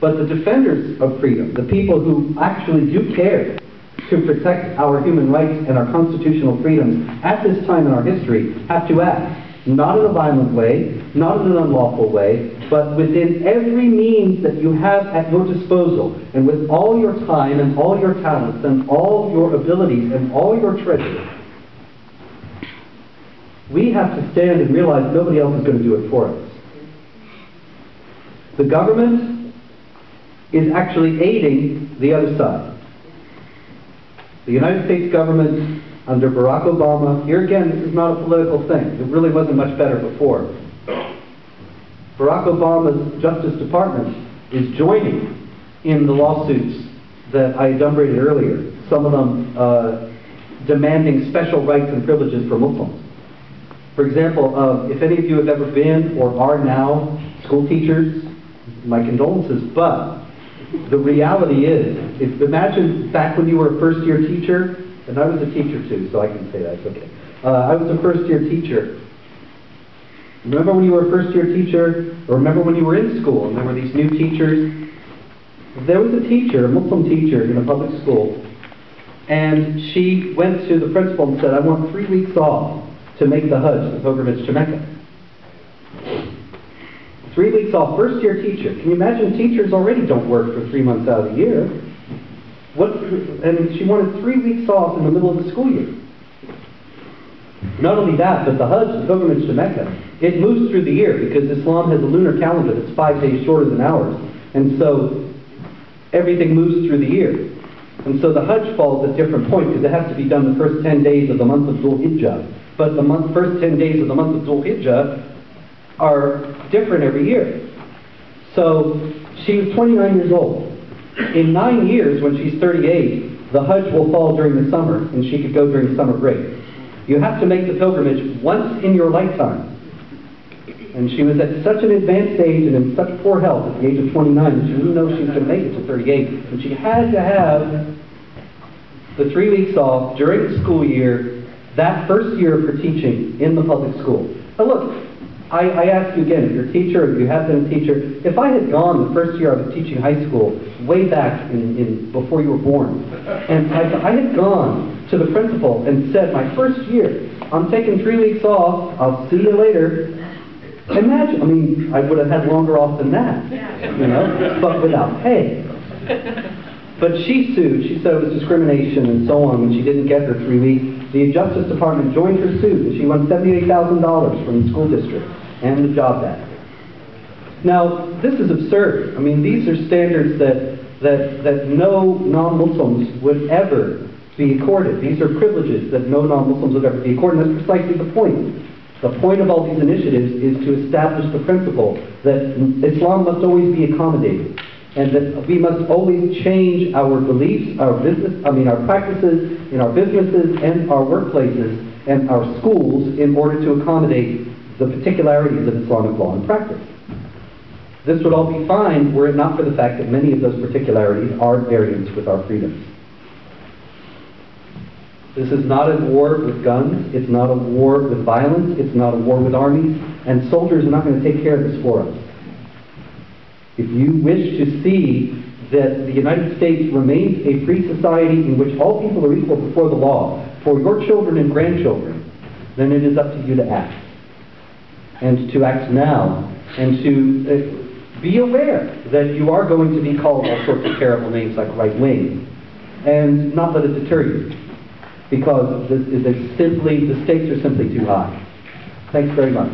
But the defenders of freedom, the people who actually do care to protect our human rights and our constitutional freedoms at this time in our history, have to act. Not in a violent way, not in an unlawful way, but within every means that you have at your disposal, and with all your time and all your talents and all your abilities and all your treasure. We have to stand and realize nobody else is going to do it for us. The government is actually aiding the other side. The United States government under Barack Obama, here again, this is not a political thing. It really wasn't much better before. Barack Obama's Justice Department is joining in the lawsuits that I enumerated earlier, some of them demanding special rights and privileges for Muslims. For example, if any of you have ever been or are now school teachers, my condolences, but the reality is, imagine back when you were a first-year teacher, and I was a teacher too, so I can say that, it's okay. I was a first-year teacher. Remember when you were a first-year teacher, or remember when you were in school and there were these new teachers? There was a teacher, a Muslim teacher in a public school, and she went to the principal and said, I want 3 weeks off to make the Hajj, the pilgrimage to Mecca. 3 weeks off, first-year teacher. Can you imagine teachers already don't work for 3 months out of the year? And she wanted 3 weeks off in the middle of the school year. Not only that, but the Hajj, the pilgrimage to Mecca, it moves through the year because Islam has a lunar calendar that's 5 days shorter than ours. And so everything moves through the year. And so the Hajj falls at different points because it has to be done the first 10 days of the month of Dhul Hijjah. But the first 10 days of the month of Dhul Hijjah are different every year. So she was 29 years old. In 9 years, when she's 38, the Hajj will fall during the summer, and she could go during summer break. You have to make the pilgrimage once in your lifetime. And she was at such an advanced age and in such poor health at the age of 29 that she didn't know she was going to make it to 38. And she had to have the 3 weeks off during the school year, that first year of her teaching in the public school. Now look, I ask you again, if you're a teacher, if you have been a teacher, if I had gone the first year I was teaching high school, way back before you were born, and I had gone to the principal and said, my first year, I'm taking 3 weeks off, I'll see you later. Imagine, I mean, I would have had longer off than that, you know, but without pay. But she sued, she said it was discrimination and so on when she didn't get her 3 weeks. The Justice Department joined her suit and she won $78,000 from the school district and the Jobs Act. Now, this is absurd. I mean, these are standards that no non-Muslims would ever be accorded. These are privileges that no non-Muslims would ever be accorded, and that's precisely the point. The point of all these initiatives is to establish the principle that Islam must always be accommodated, and that we must always change our beliefs, our practices in our businesses and our workplaces and our schools in order to accommodate the particularities of Islamic law and practice. This would all be fine were it not for the fact that many of those particularities are at variance with our freedoms. This is not a war with guns, it's not a war with violence, it's not a war with armies, and soldiers are not going to take care of this for us. If you wish to see that the United States remains a free society in which all people are equal before the law for your children and grandchildren, then it is up to you to act. And to act now, and to be aware that you are going to be called all sorts of terrible names like right-wing, and not let it deter you, because the stakes are simply too high. Thanks very much.